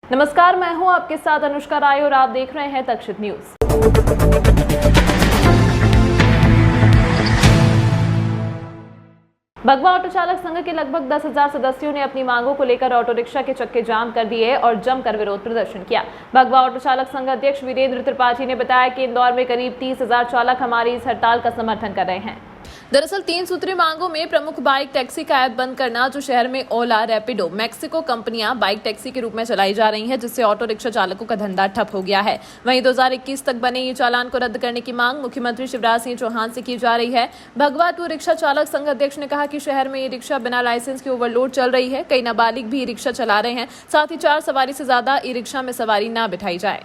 नमस्कार, मैं हूं आपके साथ अनुष्का राय और आप देख रहे हैं तक्षित न्यूज। भगवा ऑटो चालक संघ के लगभग 10,000 सदस्यों ने अपनी मांगों को लेकर ऑटो रिक्शा के चक्के जाम कर दिए और जमकर विरोध प्रदर्शन किया। भगवा ऑटो चालक संघ अध्यक्ष वीरेंद्र त्रिपाठी ने बताया कि इंदौर में करीब 30,000 चालक हमारी इस हड़ताल का समर्थन कर रहे हैं। दरअसल 3 सूत्री मांगों में प्रमुख बाइक टैक्सी का ऐप बंद करना, जो शहर में ओला, रैपिडो, मैक्सिको कंपनियां बाइक टैक्सी के रूप में चलाई जा रही हैं, जिससे ऑटो रिक्शा चालकों का धंधा ठप हो गया है। वहीं 2021 तक बने ई चालान को रद्द करने की मांग मुख्यमंत्री शिवराज सिंह चौहान से की जा रही है। भगवा टू रिक्शा चालक संघ अध्यक्ष ने कहा कि शहर में ई रिक्शा बिना लाइसेंस के ओवरलोड चल रही है। कई नाबालिग भी ई रिक्शा चला रहे हैं। साथ ही 4 सवारी से ज्यादा ई रिक्शा में सवारी न बिठाई जाए।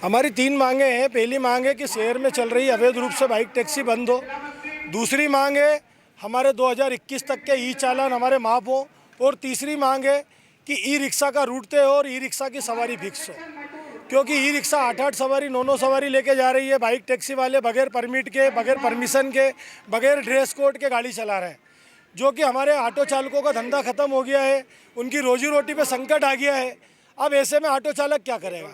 हमारी 3 मांगे हैं। पहली मांग है कि शहर में चल रही अवैध रूप से बाइक टैक्सी बंद हो। दूसरी मांग है हमारे 2021 तक के ई चालान हमारे माफ हो। और तीसरी मांग है कि ई रिक्शा का रूट तय हो और ई रिक्शा की सवारी फिक्स हो, क्योंकि ई रिक्शा 8-8 सवारी 9-9 सवारी लेके जा रही है। बाइक टैक्सी वाले बगैर परमिट के, बगैर परमिशन के, बगैर ड्रेस कोड के गाड़ी चला रहे हैं, जो कि हमारे ऑटो चालकों का धंधा खत्म हो गया है। उनकी रोजी रोटी पे संकट आ गया है। अब ऐसे में ऑटो चालक क्या करेगा,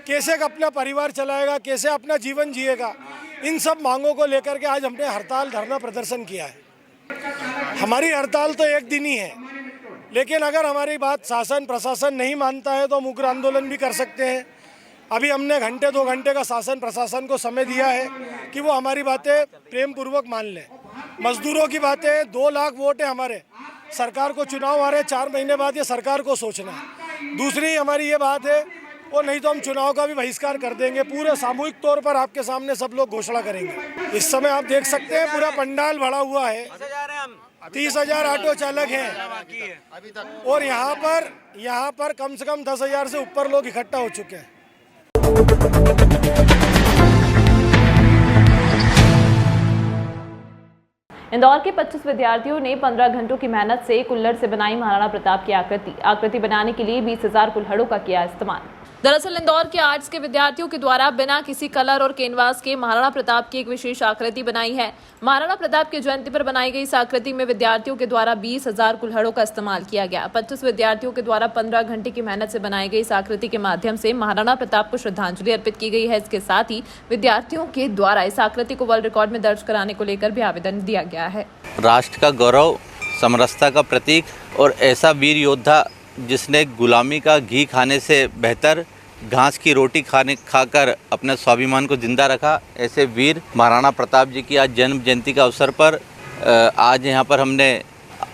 कैसे अपना परिवार चलाएगा, कैसे अपना जीवन जिएगा। इन सब मांगों को लेकर के आज हमने हड़ताल धरना प्रदर्शन किया है। हमारी हड़ताल तो एक दिन ही है, लेकिन अगर हमारी बात शासन प्रशासन नहीं मानता है तो हम उग्र आंदोलन भी कर सकते हैं। अभी हमने घंटे 2 घंटे का शासन प्रशासन को समय दिया है कि वो हमारी बातें प्रेम पूर्वक मान लें। मजदूरों की बातें 2 लाख वोट है हमारे। सरकार को चुनाव आ रहे 4 महीने बाद, ये सरकार को सोचना है। दूसरी हमारी ये बात है, और नहीं तो हम चुनाव का भी बहिष्कार कर देंगे। पूरे सामूहिक तौर पर आपके सामने सब लोग घोषणा करेंगे। इस समय आप देख सकते हैं पूरा पंडाल भरा हुआ है। 30,000 ऑटो चालक हैं और यहाँ पर कम से कम 10,000 से ऊपर लोग इकट्ठा हो चुके हैं। इंदौर के 25 विद्यार्थियों ने 15 घंटों की मेहनत से कुल्हड़ से बनाई महाराणा प्रताप की आकृति बनाने के लिए 20,000 कुल्हड़ों का किया इस्तेमाल। दरअसल इंदौर के आर्ट्स के विद्यार्थियों के द्वारा बिना किसी कलर और कैनवास के महाराणा प्रताप की एक विशेष आकृति बनाई है। महाराणा प्रताप की जयंती पर बनाई गई इस आकृति में विद्यार्थियों के द्वारा 20,000 कुल्हड़ों का इस्तेमाल किया गया। 25 विद्यार्थियों के द्वारा 15 घंटे की मेहनत से बनाई गई इस आकृति के माध्यम से महाराणा प्रताप को श्रद्धांजलि अर्पित की गई है। इसके साथ ही विद्यार्थियों के द्वारा इस आकृति को वर्ल्ड रिकॉर्ड में दर्ज कराने को लेकर भी आवेदन दिया गया है। राष्ट्र का गौरव, समरसता का प्रतीक और ऐसा वीर योद्धा जिसने गुलामी का घी खाने से बेहतर घास की रोटी खाकर अपने स्वाभिमान को जिंदा रखा, ऐसे वीर महाराणा प्रताप जी की आज जन्म जयंती का अवसर पर आज यहाँ पर हमने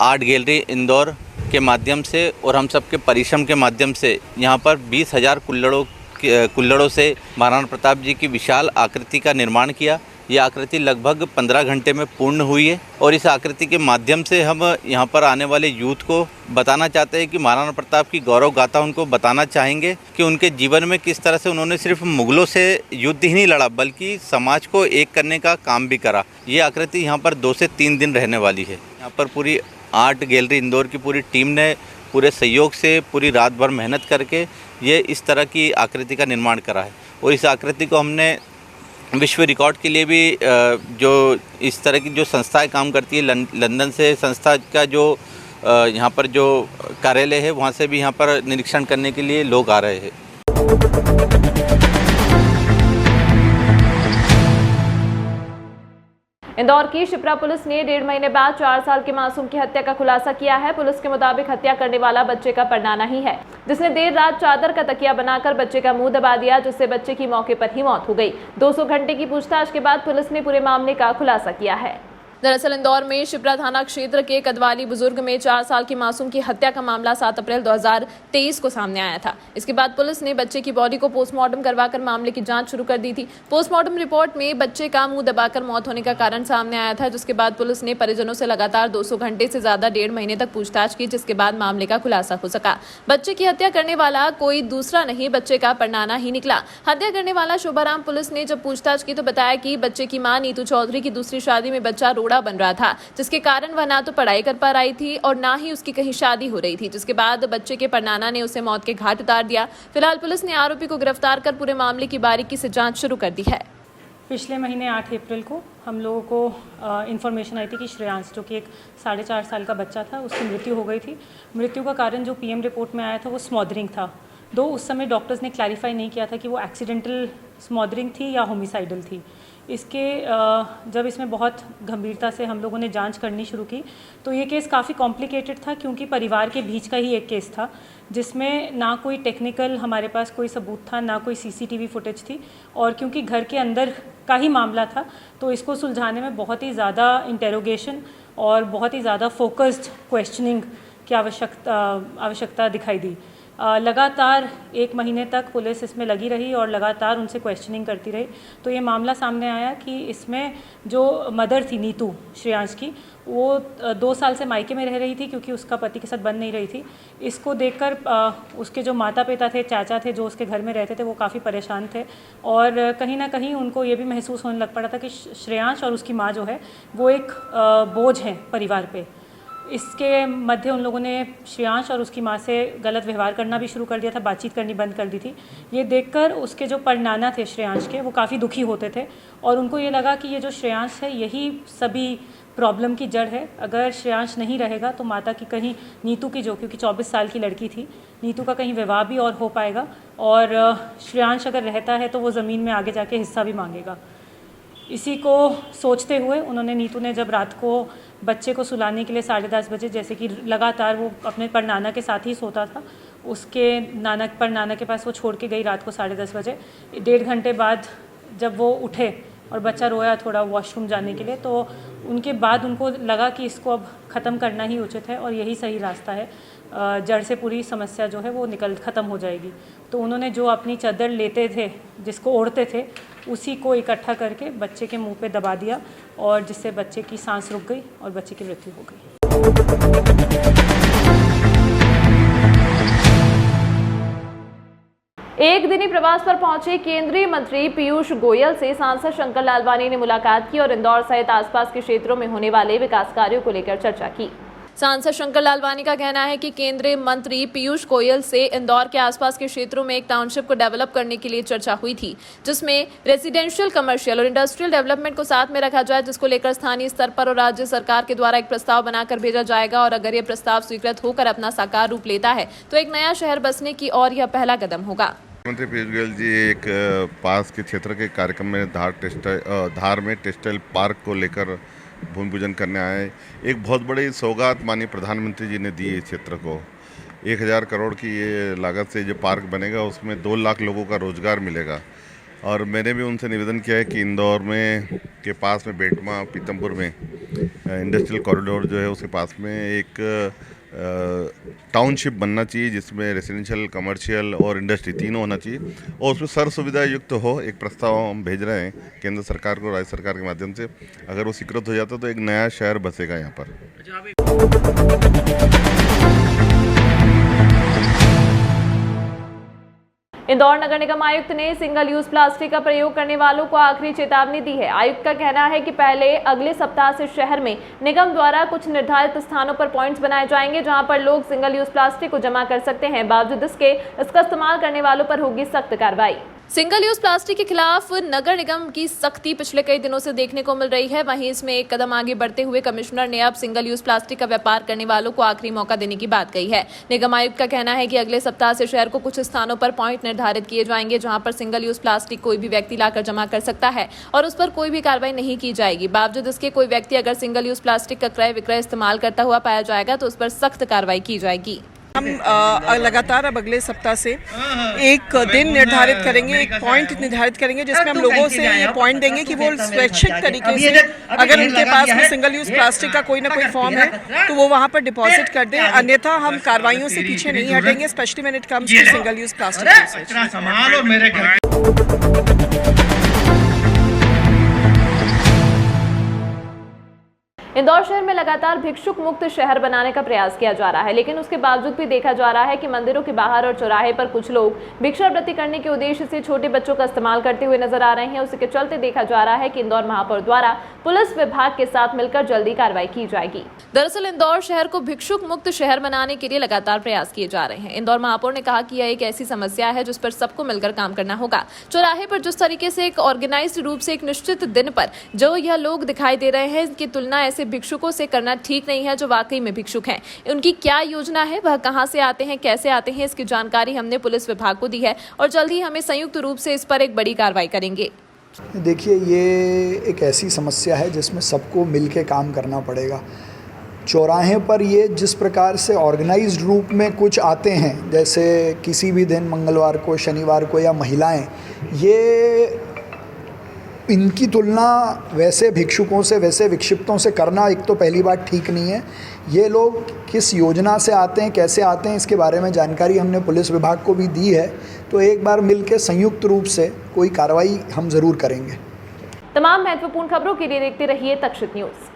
आर्ट गैलरी इंदौर के माध्यम से और हम सबके परिश्रम के माध्यम से यहाँ पर 20,000 कुल्हड़ों से महाराणा प्रताप जी की विशाल आकृति का निर्माण किया। ये आकृति लगभग 15 घंटे में पूर्ण हुई है और इस आकृति के माध्यम से हम यहाँ पर आने वाले यूथ को बताना चाहते हैं कि महाराणा प्रताप की गौरव गाथा उनको बताना चाहेंगे कि उनके जीवन में किस तरह से उन्होंने सिर्फ मुगलों से युद्ध ही नहीं लड़ा बल्कि समाज को एक करने का काम भी करा। ये आकृति यहाँ पर 2 से 3 दिन रहने वाली है। यहाँ पर पूरी आर्ट गैलरी इंदौर की पूरी टीम ने पूरे सहयोग से पूरी रात भर मेहनत करके ये इस तरह की आकृति का निर्माण करा है और इस आकृति को हमने विश्व रिकॉर्ड के लिए भी जो इस तरह की जो संस्थाएं काम करती है, लंदन से संस्था का जो यहाँ पर जो कार्यालय है वहाँ से भी यहाँ पर निरीक्षण करने के लिए लोग आ रहे हैं। इंदौर की शिप्रा पुलिस ने 1.5 महीने बाद 4 साल के मासूम की हत्या का खुलासा किया है। पुलिस के मुताबिक हत्या करने वाला बच्चे का परनाना ही है, जिसने देर रात चादर का तकिया बनाकर बच्चे का मुंह दबा दिया, जिससे बच्चे की मौके पर ही मौत हो गई। 200 घंटे की पूछताछ के बाद पुलिस ने पूरे मामले का खुलासा किया है। दरअसल इंदौर में शिप्रा थाना क्षेत्र के कदवाली बुजुर्ग में 4 साल की मासूम की हत्या का मामला 7 अप्रैल 2023 को सामने आया था। इसके बाद पुलिस ने बच्चे की बॉडी को पोस्टमार्टम करवाकर मामले की जांच शुरू कर दी थी। पोस्टमार्टम रिपोर्ट में बच्चे का मुंह दबाकर मौत होने का कारण सामने आया था, जिसके बाद पुलिस ने परिजनों से लगातार 200 घंटे से ज्यादा 1.5 महीने तक पूछताछ की, जिसके बाद मामले का खुलासा हो सका। बच्चे की हत्या करने वाला कोई दूसरा नहीं, बच्चे का परनाना ही निकला। हत्या करने वाला शोभाराम पुलिस ने जब पूछताछ की तो बताया कि बच्चे की मां नीतू चौधरी की दूसरी शादी में बच्चा रोड़ा बन रहा था, जिसके कारण वह ना तो पढ़ाई कर पा रही थी और ना ही उसकी कहीं शादी हो रही थी, जिसके बाद बच्चे के परनाना ने उसे मौत के घाट उतार दिया। फिलहाल पुलिस ने आरोपी को गिरफ्तार कर पूरे मामले की बारीकी से जांच शुरू कर दी है। पिछले महीने 8 अप्रैल को हम लोगों को इन्फॉर्मेशन आई थी कि श्रेयांश, जो कि एक 4.5 साल का बच्चा था, उसकी मृत्यु हो गई थी। मृत्यु का कारण जो पीएम रिपोर्ट में आया था वो स्मॉदरिंग था। दो उस समय डॉक्टर्स ने क्लैरिफाई नहीं किया था कि वो एक्सीडेंटल स्मॉदरिंग थी या होमिसाइडल थी। इसके जब इसमें बहुत गंभीरता से हम लोगों ने जांच करनी शुरू की तो ये केस काफ़ी कॉम्प्लिकेटेड था, क्योंकि परिवार के बीच का ही एक केस था जिसमें ना कोई टेक्निकल हमारे पास कोई सबूत था, ना कोई सीसीटीवी फुटेज थी, और क्योंकि घर के अंदर का ही मामला था तो इसको सुलझाने में बहुत ही ज़्यादा इंटेरोगेशन और बहुत ही ज़्यादा फोकस्ड क्वेश्चनिंग की आवश्यकता दिखाई दी। लगातार 1 महीने तक पुलिस इसमें लगी रही और लगातार उनसे क्वेश्चनिंग करती रही। तो ये मामला सामने आया कि इसमें जो मदर थी नीतू श्रेयांश की, वो 2 साल से मायके में रह रही थी क्योंकि उसका पति के साथ बन नहीं रही थी। इसको देखकर उसके जो माता पिता थे, चाचा थे, जो उसके घर में रहते थे, वो काफ़ी परेशान थे और कहीं ना कहीं उनको ये भी महसूस होने लग पड़ा था कि श्रेयांश और उसकी माँ जो है वो एक बोझ है परिवार पे। इसके मध्य उन लोगों ने श्रेयांश और उसकी माँ से गलत व्यवहार करना भी शुरू कर दिया था, बातचीत करनी बंद कर दी थी। ये देखकर उसके जो परनाना थे श्रेयांश के, वो काफ़ी दुखी होते थे और उनको ये लगा कि ये जो श्रेयांश है यही सभी प्रॉब्लम की जड़ है। अगर श्रेयांश नहीं रहेगा तो माता की कहीं नीतू की, जो क्योंकि 24 साल की लड़की थी, नीतू का कहीं विवाह भी और हो पाएगा और श्रेयांश अगर रहता है तो वो ज़मीन में आगे जाके हिस्सा भी मांगेगा। इसी को सोचते हुए उन्होंने, नीतू ने जब रात को बच्चे को सुलाने के लिए 10:30 बजे, जैसे कि लगातार वो अपने परनाना के साथ ही सोता था, उसके परनाना के पास वो छोड़ के गई रात को 10:30 बजे। 1.5 घंटे बाद जब वो उठे और बच्चा रोया थोड़ा वॉशरूम जाने के लिए, तो उनके बाद उनको लगा कि इसको अब ख़त्म करना ही उचित है और यही सही रास्ता है, जड़ से पूरी समस्या जो है वो ख़त्म हो जाएगी। तो उन्होंने जो अपनी चादर लेते थे, जिसको ओढ़ते थे, उसी को इकट्ठा करके बच्चे के मुंह पे दबा दिया और जिससे बच्चे की सांस रुक गई और बच्चे की मृत्यु हो गई। एक दिनी प्रवास पर पहुंचे केंद्रीय मंत्री पीयूष गोयल से सांसद शंकर लालवानी ने मुलाकात की और इंदौर सहित आसपास के क्षेत्रों में होने वाले विकास कार्यों को लेकर चर्चा की। सांसद शंकर लालवानी का कहना है कि केंद्रीय मंत्री पीयूष गोयल से इंदौर के आसपास के क्षेत्रों में एक टाउनशिप को डेवलप करने के लिए चर्चा हुई थी, जिसमें रेजिडेंशियल, कमर्शियल और इंडस्ट्रियल डेवलपमेंट को साथ में रखा जाए, जिसको लेकर स्थानीय स्तर पर और राज्य सरकार के द्वारा एक प्रस्ताव बनाकर भेजा जाएगा और अगर ये प्रस्ताव स्वीकृत होकर अपना साकार रूप लेता है तो एक नया शहर बसने की और यह पहला कदम होगा। मंत्री पीयूष गोयल जी एक पास के क्षेत्र के कार्यक्रम में धार में टेक्सटाइल पार्क को लेकर भूमि पूजन करने आए। एक बहुत बड़ी सौगात माननीय प्रधानमंत्री जी ने दी इस क्षेत्र को। 1000 करोड़ की ये लागत से जो पार्क बनेगा उसमें 2 लाख लोगों का रोजगार मिलेगा। और मैंने भी उनसे निवेदन किया है कि इंदौर में के पास में बेटमा पीतमपुर में इंडस्ट्रियल कॉरिडोर जो है उसके पास में एक टाउनशिप बनना चाहिए, जिसमें रेसिडेंशियल, कमर्शियल और इंडस्ट्री तीनों होना चाहिए और उसमें सर्व सुविधा युक्त हो। एक प्रस्ताव हम भेज रहे हैं केंद्र सरकार को, राज्य सरकार के माध्यम से। अगर वो स्वीकृत हो जाता तो एक नया शहर बसेगा यहाँ पर। इंदौर नगर निगम आयुक्त ने सिंगल यूज प्लास्टिक का प्रयोग करने वालों को आखिरी चेतावनी दी है। आयुक्त का कहना है कि पहले अगले सप्ताह से शहर में निगम द्वारा कुछ निर्धारित स्थानों पर पॉइंट्स बनाए जाएंगे जहां पर लोग सिंगल यूज प्लास्टिक को जमा कर सकते हैं। बावजूद इसका इस्तेमाल करने वालों पर होगी सख्त कार्रवाई। सिंगल यूज प्लास्टिक के खिलाफ नगर निगम की सख्ती पिछले कई दिनों से देखने को मिल रही है। वहीं इसमें एक कदम आगे बढ़ते हुए कमिश्नर ने अब सिंगल यूज प्लास्टिक का व्यापार करने वालों को आखिरी मौका देने की बात कही है। निगम आयुक्त का कहना है कि अगले सप्ताह से शहर को कुछ स्थानों पर पॉइंट निर्धारित किए जाएंगे जहां पर सिंगल यूज प्लास्टिक कोई भी व्यक्ति लाकर जमा कर सकता है और उस पर कोई भी कार्रवाई नहीं की जाएगी। बावजूद इसके कोई व्यक्ति अगर सिंगल यूज प्लास्टिक का क्रय विक्रय इस्तेमाल करता हुआ पाया जाएगा तो उस पर सख्त कार्रवाई की जाएगी। हम लगातार अब अगले सप्ताह से एक दिन निर्धारित करेंगे, एक पॉइंट निर्धारित करेंगे जिसमें हम लोगों से ये पॉइंट देंगे कि वो स्वैच्छिक तरीके से अगर उनके पास में सिंगल यूज प्लास्टिक का कोई ना कोई फॉर्म है तो वो वहाँ पर डिपॉजिट कर दें, अन्यथा हम कार्रवाइयों से पीछे नहीं हटेंगे, specially when it comes to single use plastic. Indore शहर में लगातार भिक्षुक मुक्त शहर बनाने का प्रयास किया जा रहा है, लेकिन उसके बावजूद भी देखा जा रहा है कि मंदिरों के बाहर और चौराहे पर कुछ लोग भिक्षावृत्ति करने के उद्देश्य से छोटे बच्चों का इस्तेमाल करते हुए नजर आ रहे हैं। उसी के चलते देखा जा रहा है कि इंदौर महापौर द्वारा पुलिस विभाग के साथ मिलकर जल्दी कार्रवाई की जाएगी। दरअसल इंदौर शहर को भिक्षुक मुक्त शहर बनाने के लिए लगातार प्रयास किए जा रहे हैं। इंदौर महापौर ने कहा कि यह एक ऐसी समस्या है जिस पर सबको मिलकर काम करना होगा। चौराहे पर जिस तरीके से एक ऑर्गेनाइज्ड रूप से एक निश्चित दिन पर जो यह लोग दिखाई दे रहे हैं, इनकी तुलना ऐसे भिक्षुकों से करना ठीक नहीं है जो वाकई में भिक्षुक हैं। उनकी क्या योजना है, वह कहां से आते हैं, कैसे आते हैं, इसकी जानकारी हमने पुलिस विभाग को दी है और जल्द ही हमें संयुक्त रूप से इस पर एक बड़ी कार्रवाई करेंगे। देखिए, ये एक ऐसी समस्या है जिसमें सबको मिलके काम करना पड़ेगा। चौराहे पर ये जिस प्रकार से ऑर्गेनाइज्ड रूप में कुछ आते हैं, जैसे किसी भी दिन मंगलवार को, शनिवार को या महिलाएं, ये इनकी तुलना वैसे भिक्षुकों से, वैसे विक्षिप्तों से करना एक तो पहली बात ठीक नहीं है। ये लोग किस योजना से आते हैं, कैसे आते हैं, इसके बारे में जानकारी हमने पुलिस विभाग को भी दी है। तो एक बार मिलकर संयुक्त रूप से कोई कार्रवाई हम ज़रूर करेंगे। तमाम महत्वपूर्ण खबरों के लिए देखते रहिए तक्षशित न्यूज़।